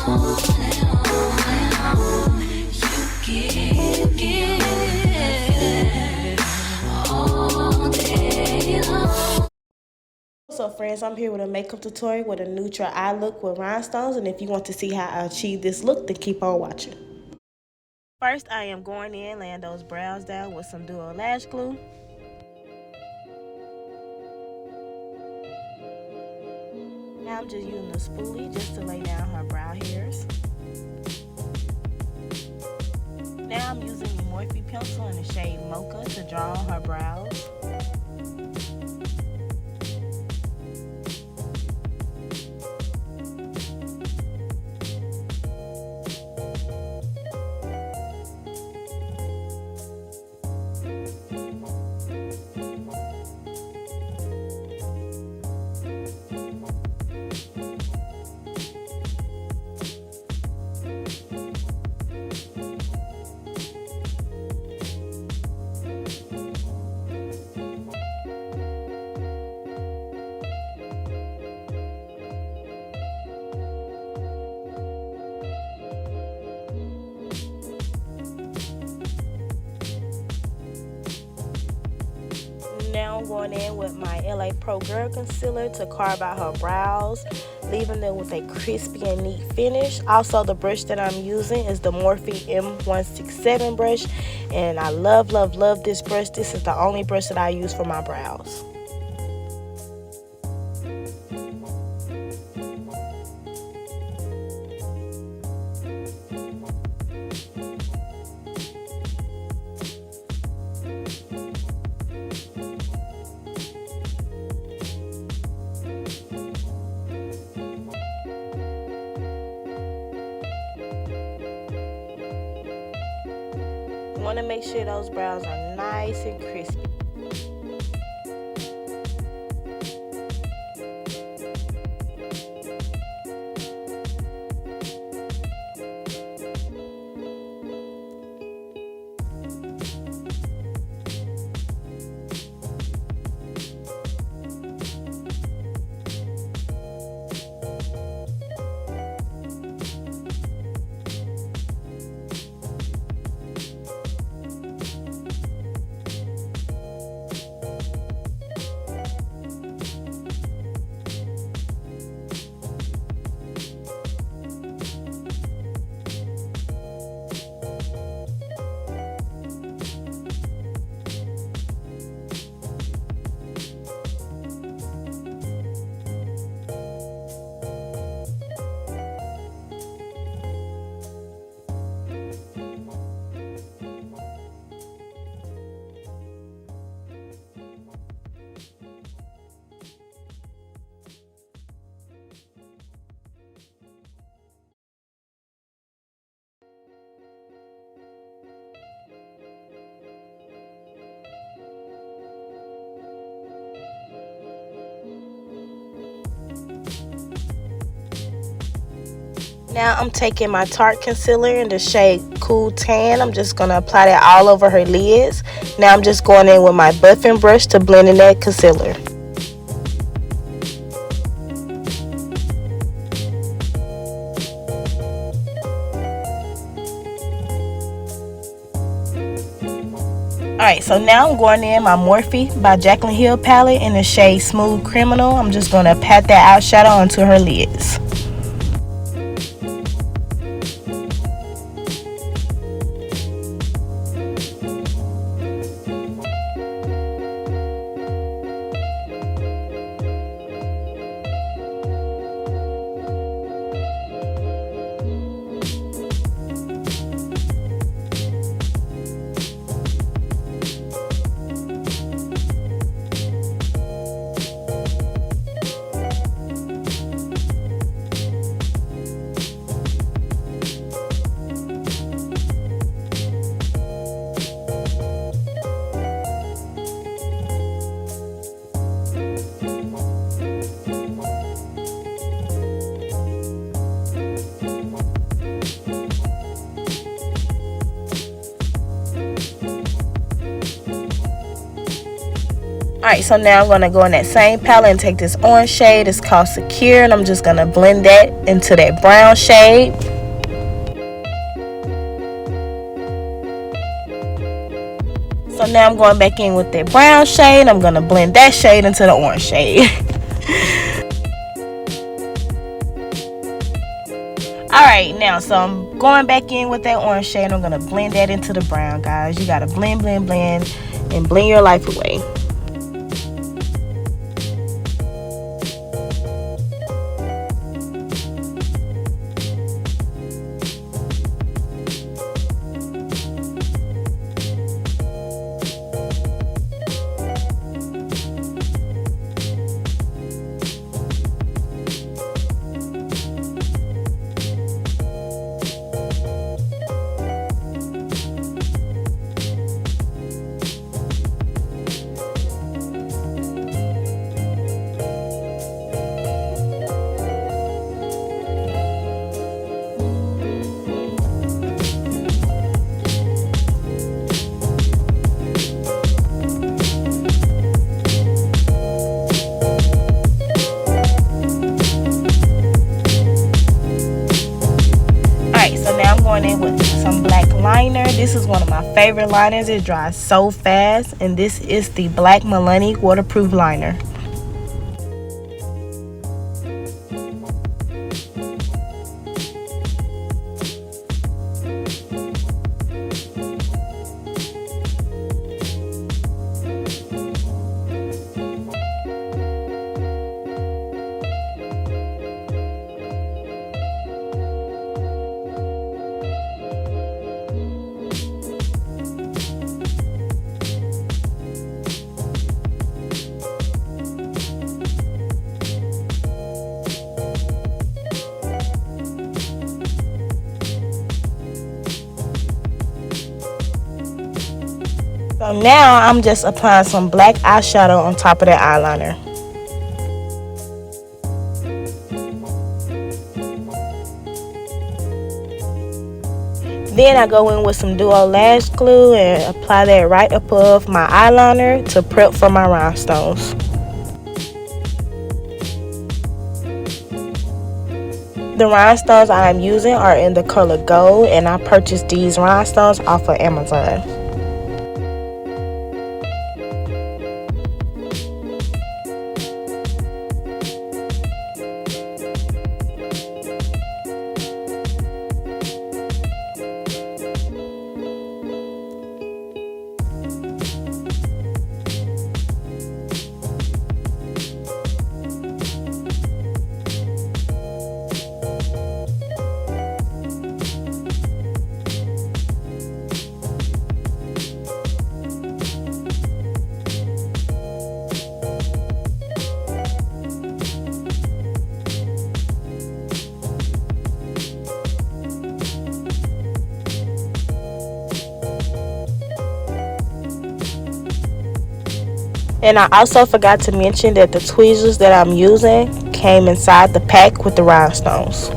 So friends, I'm here with a makeup tutorial with a neutral eye look with rhinestones, and if you want to see how I achieve this look, then keep on watching. First, I am going in, laying those brows down with some dual lash glue. Now I'm just using a spoolie just to lay down her brow hairs. Now I'm using the Morphe pencil in the shade Mocha to draw on her brows. Now I'm going in with my LA Pro Girl Concealer to carve out her brows, leaving them with a crispy and neat finish. Also, the brush that I'm using is the Morphe M167 brush, and I love this brush. This is the only brush that I use for my brows. You want to make sure those brows are nice and crispy. Now I'm taking my Tarte concealer in the shade Cool Tan. I'm just going to apply that all over her lids. Now I'm just going in with my buffing brush to blend in that concealer. Alright, so now I'm going in my Morphe by Jaclyn Hill palette in the shade Smooth Criminal. I'm just going to pat that eyeshadow onto her lids. Alright, so now I'm going to go in that same palette and take this orange shade. It's called Secure, and I'm just going to blend that into that brown shade. So now I'm going back in with that brown shade. I'm going to blend that shade into the orange shade. Alright, now so I'm going back in with that orange shade. I'm going to blend that into the brown, guys. You got to blend, blend, blend, and blend your life away. Going in with some black liner. This is one of my favorite liners. It dries so fast, and this is the black Milali waterproof liner. So now I'm just applying some black eyeshadow on top of that eyeliner. Then I go in with some Duo Lash Glue and apply that right above my eyeliner to prep for my rhinestones. The rhinestones I'm using are in the color gold, and I purchased these rhinestones off of Amazon. And I also forgot to mention that the tweezers that I'm using came inside the pack with the rhinestones.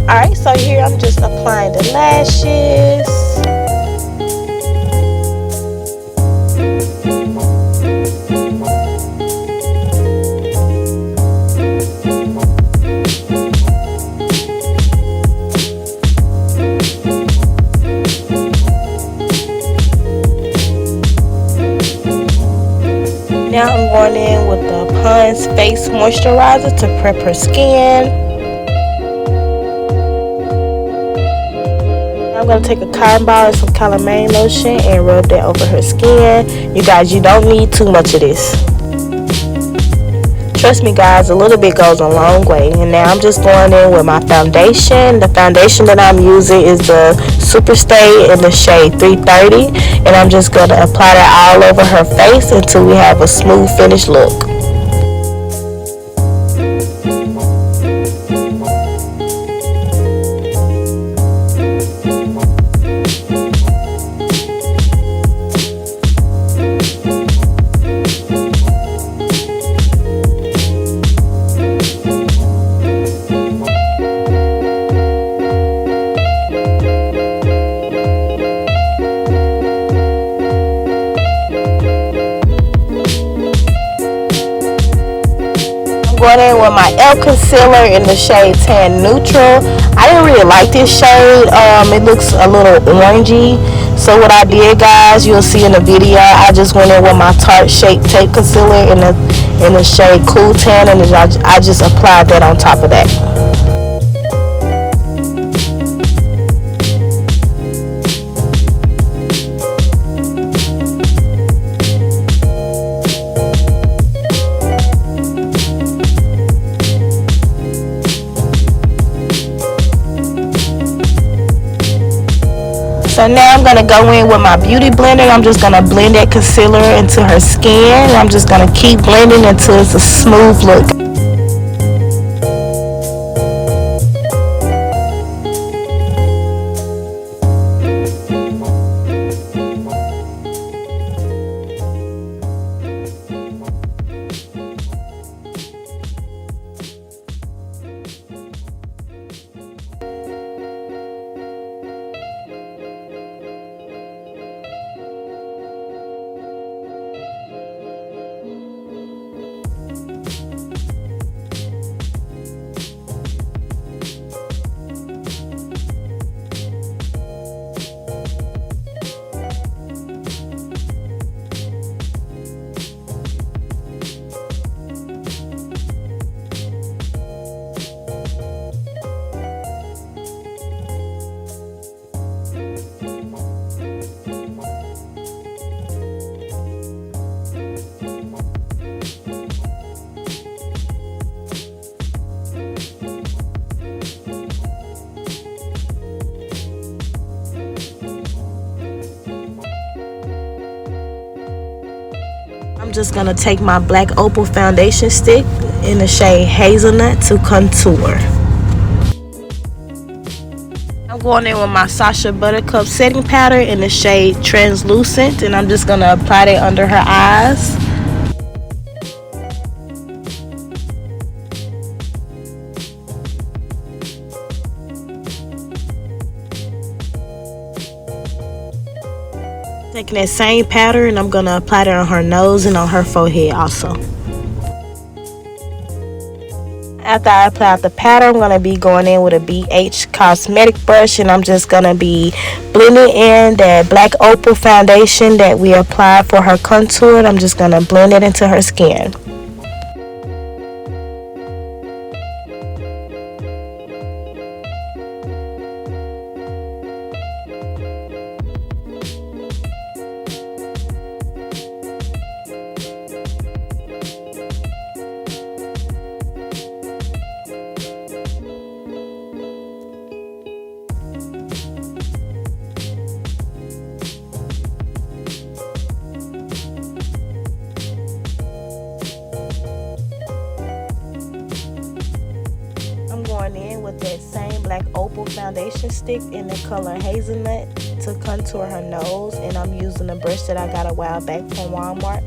Alright, so here I'm just applying the lashes. Now I'm going in with the Pond's Face Moisturizer to prep her skin. I'm going to take a cotton ball and some calamine lotion and rub that over her skin. You guys, you don't need too much of this. trust me guys, a little bit goes a long way. And now I'm just going in with my foundation. The foundation that I'm using is the Superstay in the shade 330, and I'm just going to apply that all over her face until we have a smooth finished look. Going in with my e.l.f. concealer in the shade Tan Neutral. I didn't really like this shade. It looks a little orangey. So what I did, guys, you'll see in the video, I just went in with my Tarte Shape Tape Concealer in the shade Cool Tan, and I just applied that on top of that. So now I'm going to go in with my beauty blender. I'm just going to blend that concealer into her skin. I'm just going to keep blending until it's a smooth look. I'm just going to take my black Opal foundation stick in the shade HazelNut to contour. I'm going in with my Sacha Buttercup setting powder in the shade Translucent, and I'm just going to apply that under her eyes. Taking that same powder, and I'm going to apply that on her nose and on her forehead also. After I apply the powder, I'm going to be going in with a BH cosmetic brush, and I'm just going to be blending in that black Opal foundation that we applied for her contour, and I'm just going to blend it into her skin. In with that same black Opal foundation stick in the color HazelNut to contour her nose, and I'm using a brush that I got a while back from Walmart.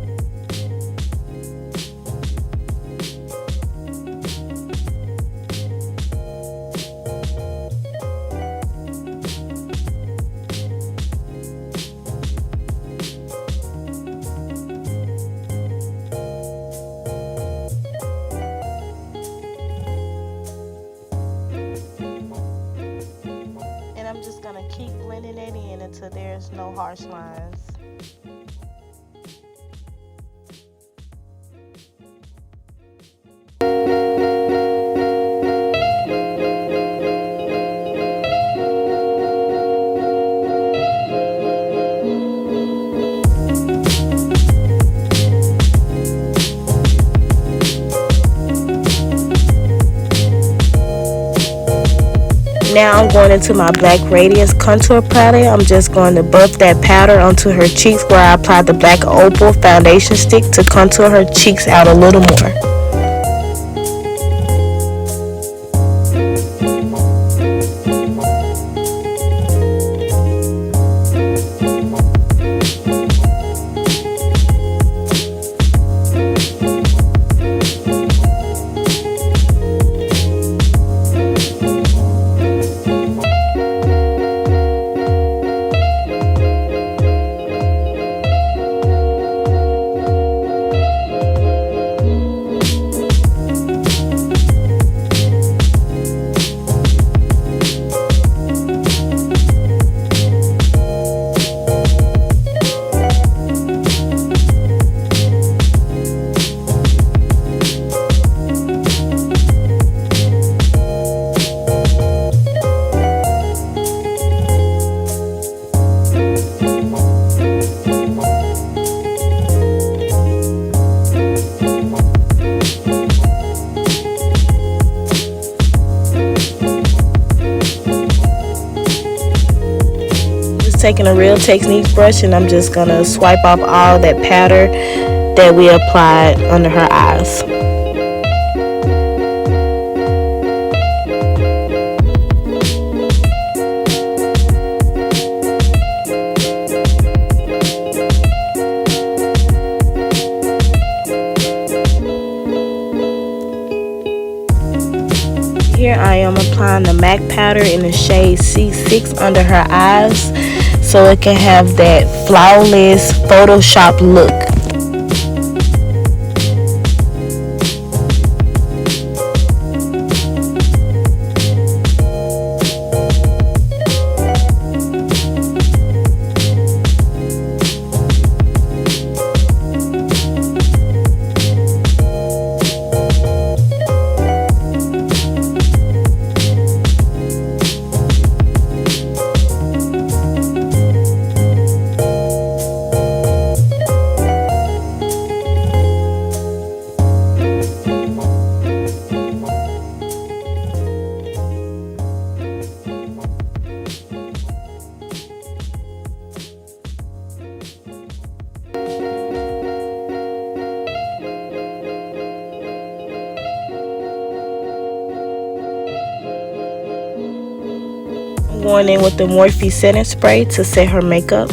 I'm just going to keep blending it in until there's no harsh lines. Now I'm going into my Black Radiance Contour Palette. I'm just going to buff that powder onto her cheeks where I applied the Black Opal foundation stick to contour her cheeks out a little more. Taking a Real Techniques brush, and I'm just gonna swipe off all that powder that we applied under her eyes. Here I am applying the MAC powder in the shade C6 under her eyes, so it can have that flawless Photoshop look. Going in with the Morphe setting spray to set her makeup.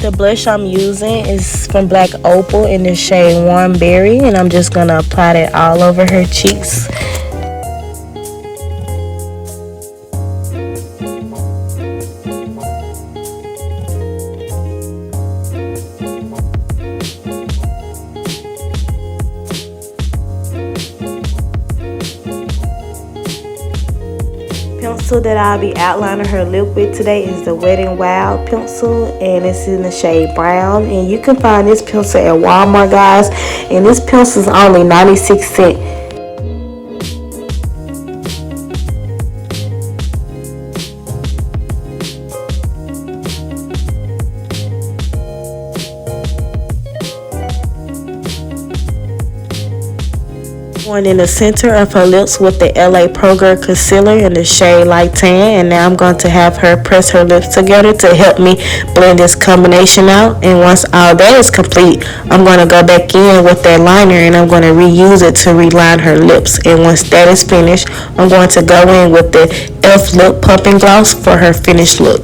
The blush I'm using is from Black Opal in the shade Warm Berry, and I'm just going to apply that all over her cheeks. Pencil that I'll be outlining her lip with today is the Wet n Wild pencil, and it's in the shade brown, and you can find this pencil at Walmart, guys, and this pencil is only 96 cents. Going in the center of her lips with the LA Pro Girl concealer in the shade Light Tan, and now I'm going to have her press her lips together to help me blend this combination out. And once all that is complete, I'm going to go back in with that liner and I'm going to reuse it to reline her lips. And once that is finished, I'm going to go in with the Lip Pumping Gloss for her finished look.